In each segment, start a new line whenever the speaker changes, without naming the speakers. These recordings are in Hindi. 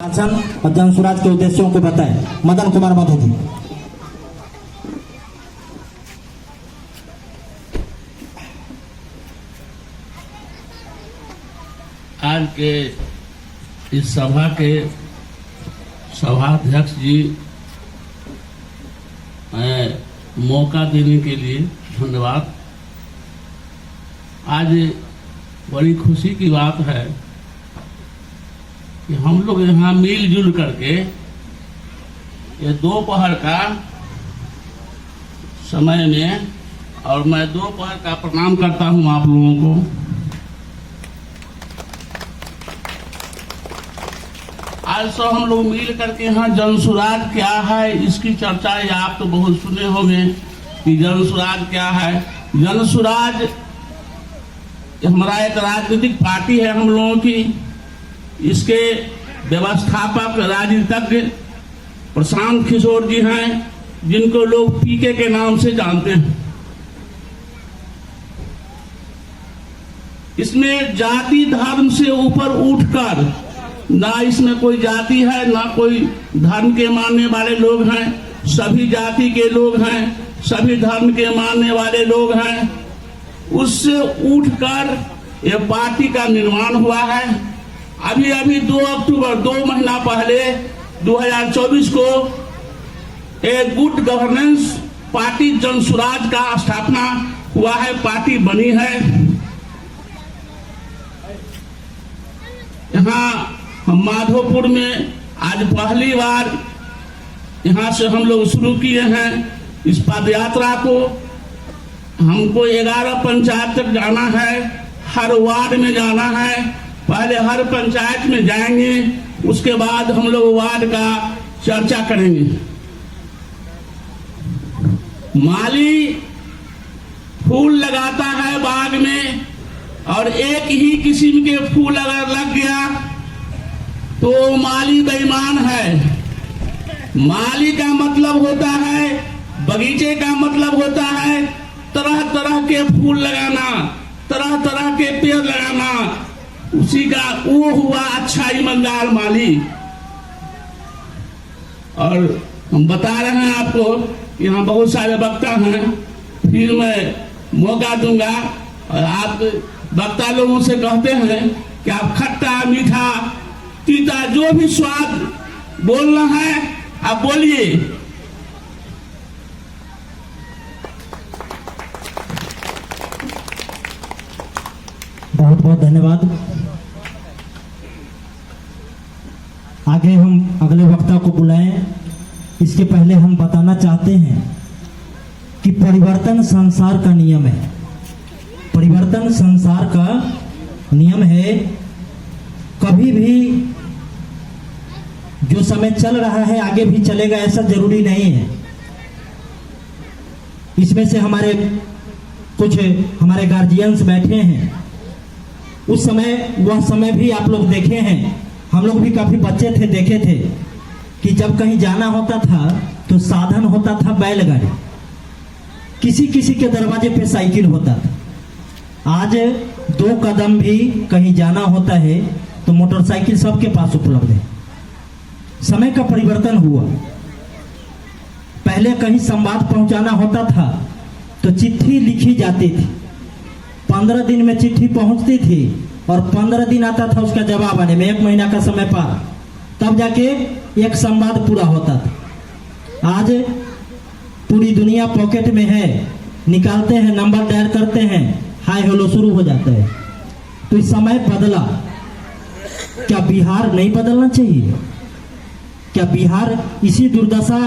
शासन और जन स्वराज के उद्देश्यों को बताएं। मदन कुमार माधो जी।
आज के इस सभा के सभाध्यक्ष जी मौका देने के लिए धन्यवाद। आज बड़ी खुशी की बात है कि हम लोग यहाँ मिलजुल करके ये दोपहर का समय में, और मैं दोपहर का प्रणाम करता हूँ आप लोगों को। आज तो हम लोग मिल करके यहाँ जन स्वराज क्या है इसकी चर्चा आप तो बहुत सुने होंगे कि जन स्वराज क्या है। जन स्वराज हमारा एक राजनीतिक पार्टी है हम लोगों की। इसके व्यवस्थापक राजनीतिज्ञ प्रशांत किशोर जी हैं, जिनको लोग पीके के नाम से जानते हैं। इसमें जाति धर्म से ऊपर उठकर, ना इसमें कोई जाति है ना कोई धर्म के मानने वाले लोग हैं, सभी जाति के लोग हैं, सभी धर्म के मानने वाले लोग हैं। उससे उठकर ये पार्टी का निर्माण हुआ है। अभी अभी 2 अक्टूबर 2 महीना पहले 2024 को एक गुड गवर्नेंस पार्टी जन स्वराज का स्थापना हुआ है, पार्टी बनी है। यहाँ हम माधोपुर में आज पहली बार यहाँ से हम लोग शुरू किए हैं इस पद यात्रा को। हमको 11 पंचायत तक जाना है, हर वार्ड में जाना है। पहले हर पंचायत में जाएंगे, उसके बाद हम लोग वार्ड का चर्चा करेंगे। माली फूल लगाता है बाग में, और एक ही किस्म के फूल अगर लग गया तो माली बेईमान है। माली का मतलब होता है, बगीचे का मतलब होता है तरह तरह के फूल लगाना, तरह तरह के पेड़ लगाना। उसी का वो हुआ अच्छा ईमानदार माली। और हम बता रहे हैं आपको, यहाँ बहुत सारे वक्ता हैं, फिर मैं मौका दूंगा और आप वक्ता लोगों से कहते हैं कि आप खट्टा मीठा तीता जो भी स्वाद बोलना है आप बोलिए।
बहुत बहुत धन्यवाद। आगे हम अगले वक्ता को बुलाएं। इसके पहले हम बताना चाहते हैं कि परिवर्तन संसार का नियम है। परिवर्तन संसार का नियम है। कभी भी जो समय चल रहा है आगे भी चलेगा ऐसा जरूरी नहीं है। इसमें से कुछ हमारे गार्जियंस बैठे हैं। उस समय वह समय भी आप लोग देखे हैं। हम लोग भी काफी बच्चे थे, देखे थे कि जब कहीं जाना होता था तो साधन होता था बैलगाड़ी, किसी किसी के दरवाजे पे साइकिल होता था। आज 2 कदम भी कहीं जाना होता है तो मोटरसाइकिल सबके पास उपलब्ध है। समय का परिवर्तन हुआ। पहले कहीं संवाद पहुंचाना होता था तो चिट्ठी लिखी जाती थी, 15 दिन में चिट्ठी पहुंचती थी और 15 दिन आता था उसका जवाब आने में, 1 महीना का समय पार, तब जाके एक संवाद पूरा होता था। आज पूरी दुनिया पॉकेट में है, निकालते हैं, नंबर डायल करते हैं, हाय हेलो शुरू हो जाता है। तो इस समय बदला। क्या बिहार नहीं बदलना चाहिए? क्या बिहार इसी दुर्दशा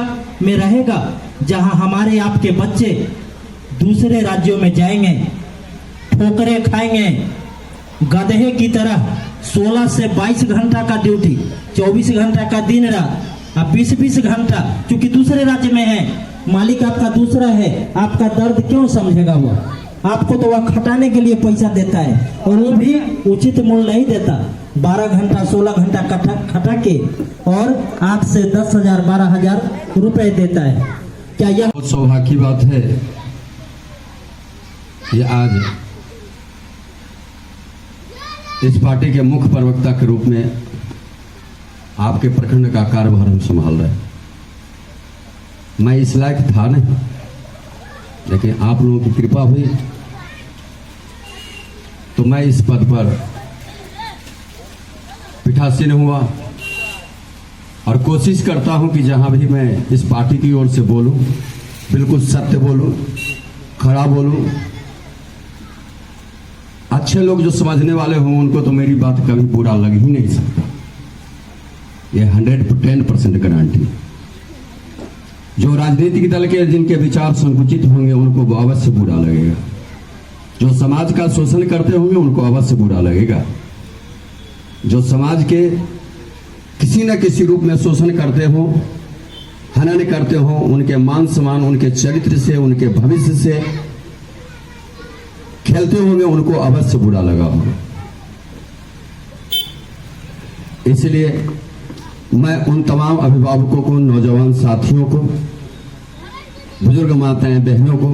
में रहेगा जहां हमारे आपके बच्चे दूसरे राज्यों में जाएंगे, ठोकरे खाएंगे, गधे की तरह 16 से 22 घंटा का ड्यूटी, 24 घंटा का दिन रात, अब 20-20 घंटा, क्योंकि दूसरे राज्य में है, मालिक आपका दूसरा है, आपका दर्द क्यों समझेगा? वो आपको तो वह खटाने के लिए पैसा देता है और वो भी उचित मूल्य नहीं देता। 12 घंटा 16 घंटा खटा के और 8 से 10,000 12,000 रुपए देता है। क्या यह
बहुत सौभाग्य की बात है कि आज इस पार्टी के मुख्य प्रवक्ता के रूप में आपके प्रखंड का कार्यभार हम संभाल रहे हैं। मैं इस लायक था नहीं, लेकिन आप लोगों की कृपा हुई तो मैं इस पद पर पीठासीन हुआ और कोशिश करता हूं कि जहां भी मैं इस पार्टी की ओर से बोलूं, बिल्कुल सत्य बोलूं, खरा बोलूं। अच्छे लोग जो समझने वाले हों उनको तो मेरी बात कभी बुरा लग ही नहीं सकता, ये 110% गारंटी। जो राजनीतिक दल के जिनके विचार संकुचित होंगे उनको अवश्य बुरा लगेगा, जो समाज का शोषण करते होंगे उनको अवश्य बुरा लगेगा, जो समाज के किसी न किसी रूप में शोषण करते हो, हनन करते हो, उनके मान सम्मान, उनके चरित्र से, उनके भविष्य से खेलते होंगे उनको अवश्य बुरा लगा होगा। इसलिए मैं उन तमाम अभिभावकों को, नौजवान साथियों को, बुजुर्ग माताएं बहनों को,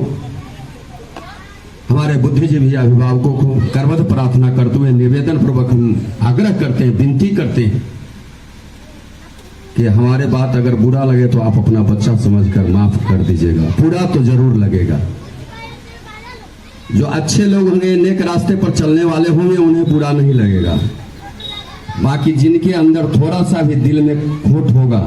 हमारे बुद्धिजीवी अभिभावकों को करवत प्रार्थना करते हुए निवेदन पूर्वक हम आग्रह करते हैं, विनती करते हैं कि हमारे बात अगर बुरा लगे तो आप अपना बच्चा समझकर माफ कर दीजिएगा। बुरा तो जरूर लगेगा। जो अच्छे लोग होंगे, नेक रास्ते पर चलने वाले होंगे, उन्हें बुरा नहीं लगेगा। बाकी जिनके अंदर थोड़ा सा भी दिल में खोट होगा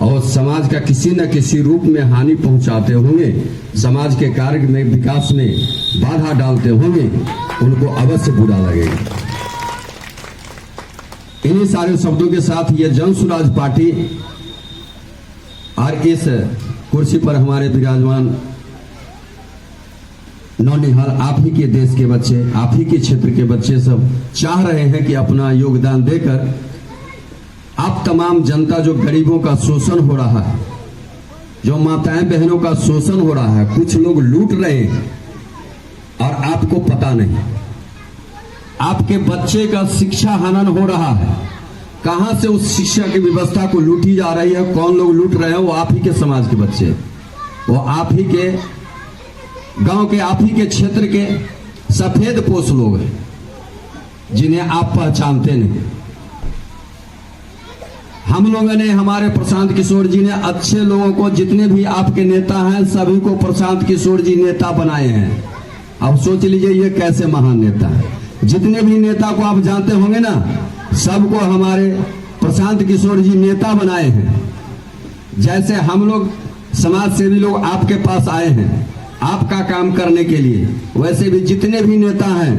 और समाज का किसी न किसी रूप में हानि पहुंचाते होंगे, समाज के कार्य में, विकास में बाधा डालते होंगे, उनको अवश्य बुरा लगेगा। इन्हीं सारे शब्दों के साथ ये जन स्वराज पार्टी और इस कुर्सी पर हमारे विराजमान नौनिहाल आप ही के देश के बच्चे, आप ही के क्षेत्र के बच्चे सब चाह रहे हैं कि अपना योगदान देकर आप तमाम जनता, जो गरीबों का शोषण हो रहा है, जो माताएं बहनों का शोषण हो रहा है, कुछ लोग लूट रहे हैं और आपको पता नहीं, आपके बच्चे का शिक्षा हनन हो रहा है। कहां से उस शिक्षा की व्यवस्था को लूटी जा रही है, कौन लोग लूट रहे हैं? वो आप ही के समाज के बच्चे, वो आप ही के गांव के, आप ही के क्षेत्र के सफेद पोश लोग हैं जिन्हें आप पहचानते नहीं। हम लोगों ने, हमारे प्रशांत किशोर जी ने अच्छे लोगों को, जितने भी आपके नेता हैं सभी को प्रशांत किशोर जी नेता बनाए हैं। अब सोच लीजिए ये कैसे महान नेता है। जितने भी नेता को आप जानते होंगे ना, सबको हमारे प्रशांत किशोर जी नेता बनाए हैं। जैसे हम लोग समाज सेवी लोग आपके पास आए हैं आपका काम करने के लिए, वैसे भी जितने भी नेता हैं,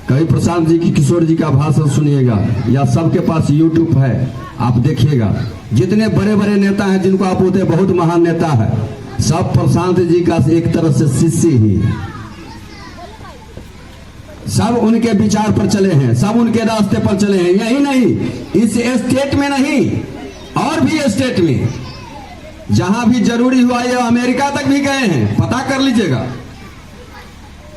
कभी प्रशांत जी की, किशोर जी का भाषण सुनिएगा या सबके पास यूट्यूब है, आप देखिएगा। जितने बड़े बड़े नेता हैं जिनको आप बोलते हैं बहुत महान नेता है, सब प्रशांत जी का एक तरह से शिष्य ही है। सब उनके विचार पर चले हैं, सब उनके रास्ते पर चले हैं। यही नहीं, इस स्टेट में नहीं और भी स्टेट में जहां भी जरूरी हुआ, ये अमेरिका तक भी गए हैं, पता कर लीजिएगा।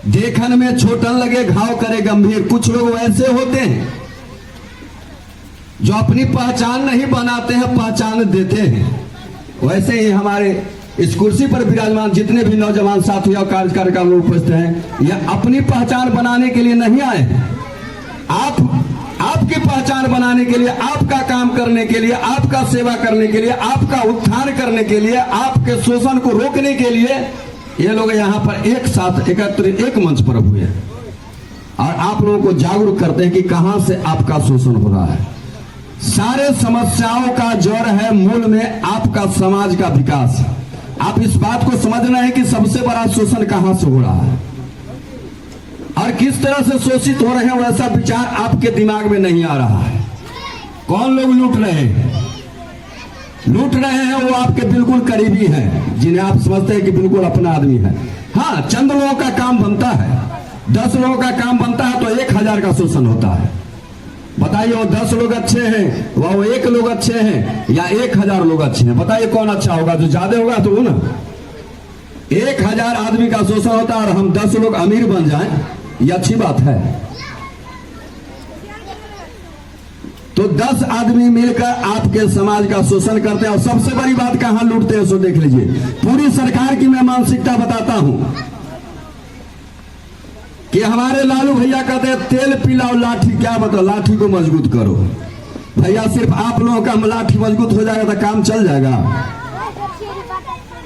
देखन में छोटन लगे घाव करे गंभीर। कुछ लोग वैसे होते हैं जो अपनी पहचान नहीं बनाते हैं, पहचान देते हैं। वैसे ही हमारे इस कुर्सी पर विराजमान जितने भी नौजवान साथी और कार्यकर्ता लोग उपस्थित हैं, ये अपनी पहचान बनाने के लिए नहीं आए हैं। आपकी पहचान बनाने के लिए, आपका काम करने के लिए, आपका सेवा करने के लिए, आपका उत्थान करने के लिए, आपके शोषण को रोकने के लिए ये लोग यहाँ पर एक साथ एकत्रित एक मंच पर हुए और आप लोगों को जागरूक करते हैं कि कहां से आपका शोषण हो रहा है। सारे समस्याओं का जड़ है, मूल में आपका समाज का विकास। आप इस बात को समझना है कि सबसे बड़ा शोषण कहां से हो रहा है और किस तरह से शोषित हो रहे हैं, वैसा विचार आपके दिमाग में नहीं आ रहा है। कौन लोग लूट रहे हैं? लूट रहे हैं वो आपके बिल्कुल करीबी हैं, जिन्हें आप समझते हैं कि बिल्कुल अपना आदमी है। हाँ, चंद लोगों का काम बनता है, 10 लोगों का काम बनता है तो 1000 का शोषण होता है। बताइए, वो 10 लोग अच्छे हैं, वो 1 लोग अच्छे हैं या 1000 लोग अच्छे हैं? बताइए कौन अच्छा होगा? जो ज्यादा होगा तो वो ना। 1000 आदमी का शोषण होता है और हम 10 लोग अमीर बन जाएं, ये अच्छी बात है? तो 10 आदमी मिलकर आपके समाज का शोषण करते हैं। और सबसे बड़ी बात कहां लूटते हैं सो देख लीजिए। पूरी सरकार की मैं मानसिकता बताता हूं कि हमारे लालू भैया कहते हैं तेल पिलाओ लाठी, क्या बताओ, लाठी को मजबूत करो। भैया सिर्फ आप लोगों का लाठी मजबूत हो जाएगा तो काम चल जाएगा?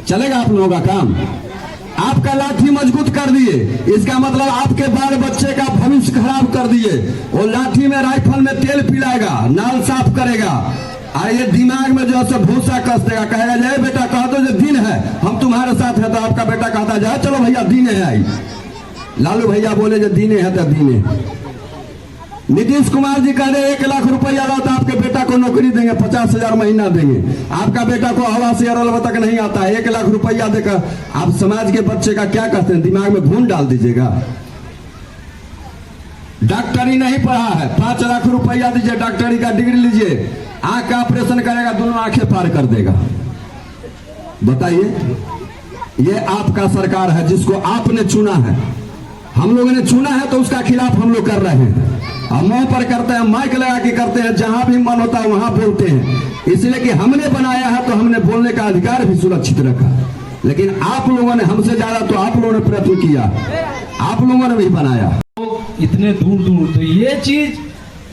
चलेगा आप लोगों का काम? आपका लाठी मजबूत कर दिए, इसका मतलब आपके बाल बच्चे का भविष्य खराब कर दिए। वो लाठी में राइफल में तेल पिलाएगा, नाल साफ करेगा, और ये दिमाग में जो है भूसा कस देगा, कहेगा जय बेटा कह दो जो दिन है हम तुम्हारे साथ है, तो आपका बेटा कहता जाए चलो भैया दीने है आई। लालू भैया बोले जो दीने है तो दीने। नीतीश कुमार जी कह रहे 1 लाख रुपया ला तो आपके बेटा को नौकरी देंगे, 50,000 महीना देंगे। आपका बेटा को आवास अरब तक नहीं आता है, 1 लाख रुपया देकर आप समाज के बच्चे का क्या कहते हैं, दिमाग में घून डाल दीजिएगा। डॉक्टरी नहीं पढ़ा है, 5 लाख रुपया दीजिए, डॉक्टरी का डिग्री लीजिए, आंख का ऑपरेशन करेगा, दोनों आंखें पार कर देगा। बताइए, ये आपका सरकार है जिसको आपने चुना है। हम लोगों ने चुना है तो उसका खिलाफ हम लोग कर रहे हैं, और मुंह पर करते हैं, माइक लगा के करते हैं, जहां भी मन होता है वहां बोलते हैं, इसलिए कि हमने बनाया है तो हमने बोलने का अधिकार भी सुरक्षित रखा। लेकिन आप लोगों ने हमसे ज्यादा तो आप लोगों ने प्रयत्न किया, आप लोगों ने भी बनाया।
इतने दूर दूर, तो ये चीज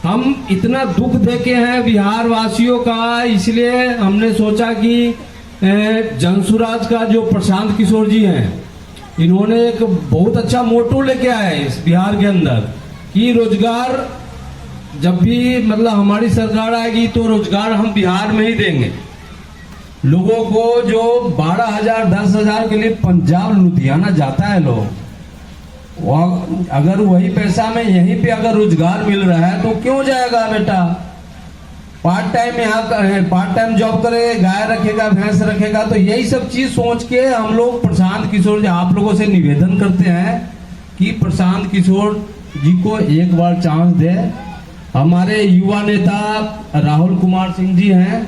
हम इतना दुख देखे हैं बिहार वासियों का, इसलिए हमने सोचा कि जनसुराज का जो प्रशांत किशोर जी हैं, इन्होंने एक बहुत अच्छा मोटो लेके आए इस बिहार के अंदर कि रोजगार जब भी मतलब हमारी सरकार आएगी तो रोजगार हम बिहार में ही देंगे। लोगों को जो 12,000 10,000 के लिए पंजाब लुधियाना जाता है लोग, अगर वही पैसा में यहीं पे अगर रोजगार मिल रहा है तो क्यों जाएगा बेटा? पार्ट टाइम यहाँ पार्ट टाइम जॉब करेगा, गाय रखेगा, भैंस रखेगा। तो यही सब चीज सोच के हम लोग प्रशांत किशोर जी आप लोगों से निवेदन करते हैं कि प्रशांत किशोर जी को एक बार चांस दे। हमारे युवा नेता राहुल कुमार सिंह जी हैं,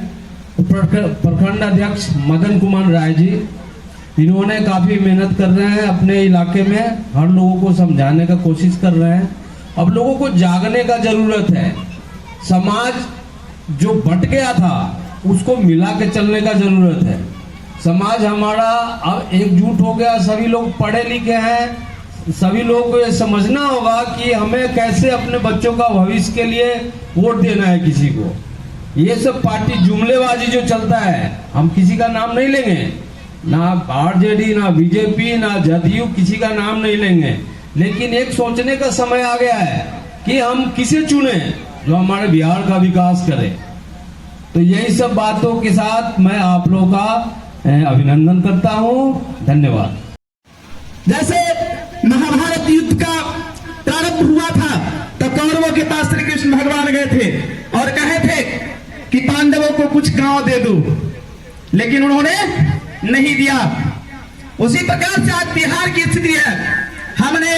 प्रखंड अध्यक्ष मदन कुमार राय जी, इन्होंने काफी मेहनत कर रहे हैं अपने इलाके में, हर लोगों को समझाने का कोशिश कर रहे हैं। अब लोगों को जागने का जरूरत है, समाज जो बट गया था उसको मिला के चलने का जरूरत है। समाज हमारा अब एकजुट हो गया, सभी लोग पढ़े लिखे हैं, सभी लोगों को ये समझना होगा कि हमें कैसे अपने बच्चों का भविष्य के लिए वोट देना है किसी को। ये सब पार्टी जुमलेबाजी जो चलता है, हम किसी का नाम नहीं लेंगे, ना आरजेडी, ना बीजेपी, ना जदयू, किसी का नाम नहीं लेंगे, लेकिन एक सोचने का समय आ गया है कि हम किसे चुने जो हमारे बिहार का विकास करे। तो यही सब बातों के साथ मैं आप लोगों का अभिनंदन करता हूं। धन्यवाद।
जैसे महाभारत युद्ध का प्रारंभ हुआ था तो कौरवों के पास श्री कृष्ण भगवान गए थे और कहे थे कि पांडवों को कुछ गांव दे दो, लेकिन उन्होंने नहीं दिया। उसी प्रकार से आज बिहार की स्थिति है। हमने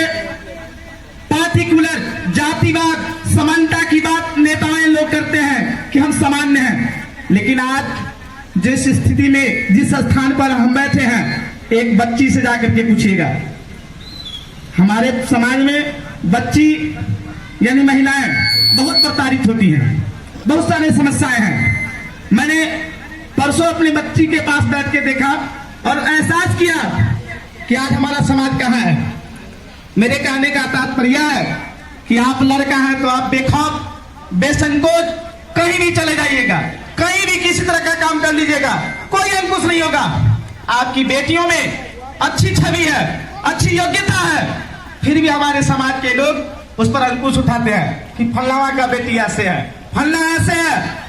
पार्टिकुलर जातिवाद समानता की बात नेताएं लोग करते हैं कि हम सामान्य हैं, लेकिन आज जिस स्थिति में जिस स्थान पर हम बैठे हैं, एक बच्ची से जाकर के पूछिएगा, हमारे समाज में बच्ची यानी महिलाएं बहुत प्रताड़ित होती हैं, बहुत सारी समस्याएं हैं। मैंने परसों अपनी बच्ची के पास बैठ के देखा और एहसास किया कि आज हमारा समाज कहाँ है। मेरे कहने का तात्पर्य है कि आप लड़का है तो आप बेखौफ बेसंकोच कहीं भी चले जाइएगा, कहीं भी किसी तरह का काम कर लीजिएगा, कोई अंकुश नहीं होगा। आपकी बेटियों में अच्छी छवि है, अच्छी योग्यता है, फिर भी हमारे समाज के लोग उस पर अंकुश उठाते हैं कि फलाना का बेटी ऐसे है, फलना ऐसे है,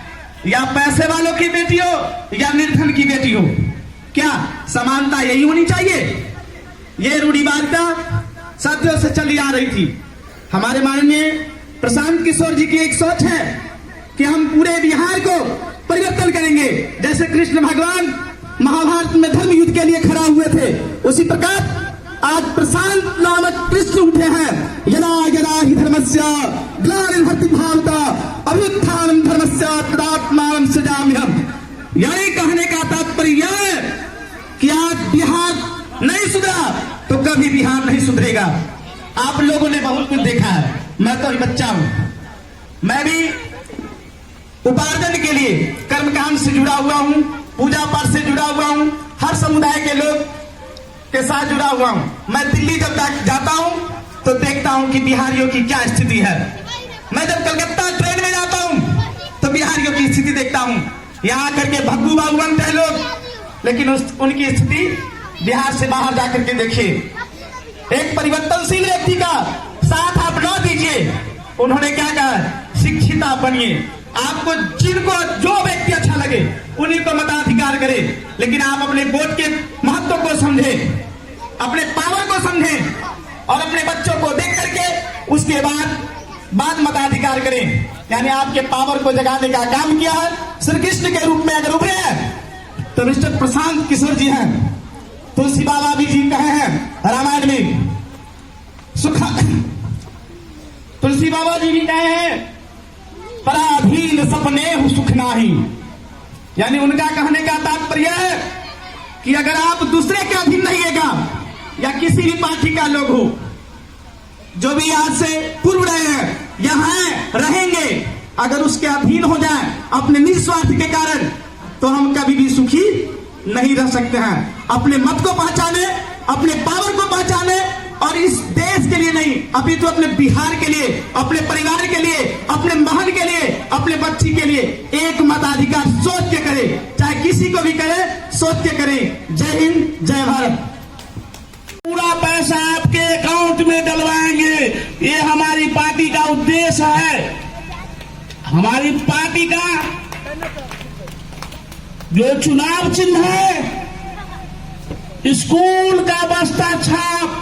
या पैसे वालों की बेटी हो या निर्धन की बेटी हो। क्या समानता यही होनी चाहिए? ये रूढ़िवादिता सदियों से चली आ रही थी। हमारे माननीय प्रशांत किशोर जी की एक सोच है कि हम पूरे बिहार को परिवर्तन करेंगे। जैसे कृष्ण भगवान महाभारत में धर्म युद्ध के लिए खड़ा हुए थे, उसी प्रकार आज प्रशांत नामक कृष्ण उठे हैं। यदा यदा हि धर्मस्य ग्लानिर्भवति भारत अभ्युत्थानं धर्मस्य तदात्मानं सृजाम्यहम्। यानी कहने का तात्पर्य यह है कि आज बिहार नहीं सुधरा तो कभी बिहार नहीं सुधरेगा। आप लोगों ने बहुत कुछ देखा है, मैं तो बच्चा हूं, मैं भी उपार्जन के लिए कर्मकांड से जुड़ा हुआ हूं, पूजा पाठ से जुड़ा हुआ हूं, हर समुदाय के लोग के साथ जुड़ा हुआ हूं। मैं दिल्ली जब जाता हूं तो देखता हूं कि बिहारियों की क्या स्थिति है। मैं जब कलकत्ता ट्रेन में जाता हूं तो बिहारियों की स्थिति देखता हूँ, यहाँ आकर के भग्गू बाबू बनते हैं लोग, लेकिन उनकी स्थिति बिहार से बाहर जाकर के देखिए। एक परिवर्तनशील व्यक्ति का साथ आप न दीजिए। उन्होंने क्या कहा, शिक्षित आप बनिए, आपको जिनको जो व्यक्ति अच्छा लगे उन्हीं को मताधिकार करे, लेकिन आप अपने वोट के महत्व को समझे, अपने पावर को समझे और अपने बच्चों को देख करके उसके बाद मताधिकार करें। यानी आपके पावर को जगाने का काम किया है। श्री कृष्ण के रूप में अगर उभरे हैं तो मिस्टर प्रशांत किशोर जी हैं, तुलसी बाबा भी जी कहे हैं रामायण में, तुलसी बाबा जी भी कहे हैं पराधीन सपने हु सुख नाही। यानी उनका कहने का तात्पर्य है कि अगर आप दूसरे के अधीन रहिएगा या किसी भी पार्टी का लोग हो, जो भी आज से पूर्व रहे हैं यहाँ रहेंगे, अगर उसके अधीन हो जाए अपने निस्वार्थ के कारण, तो हम कभी भी सुखी नहीं रह सकते हैं। अपने मत को पहचाने, अपने पावर को पहचाने और इस देश के लिए नहीं, अभी तो अपने बिहार के लिए, अपने परिवार के लिए, अपने बहन के लिए, अपने बच्ची के लिए एक मताधिकार सोच के करे, चाहे किसी को भी करे, सोच के करे। जय हिंद, जय भारत।
पूरा पैसा आपके अकाउंट में डलवाएंगे, ये हमारी पार्टी का उद्देश्य है। हमारी पार्टी का जो चुनाव चिन्ह है, स्कूल का बस्ता छाप,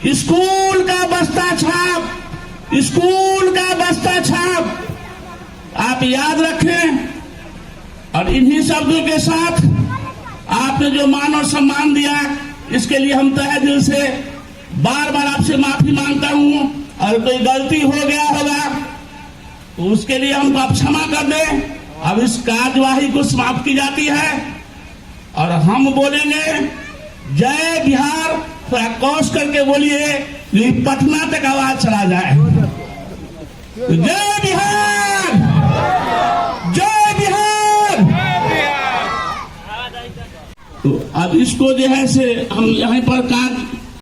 स्कूल का बस्ता छाप, स्कूल का बस्ता छाप आप याद रखें। और इन्हीं शब्दों के साथ आपने जो मान और सम्मान दिया, इसके लिए हम तहे दिल से बार बार आपसे माफी मांगता हूं। और कोई गलती हो गया होगा तो उसके लिए हमको आप क्षमा कर दें। अब इस कार्यवाही को समाप्त की जाती है और हम बोलेंगे जय बिहार। थोड़ा कौश करके बोलिए, ये पटना तक आवाज चला जाए। जय बिहार, जय बिहार। तो अब इसको जो है से हम यहाँ पर कार्य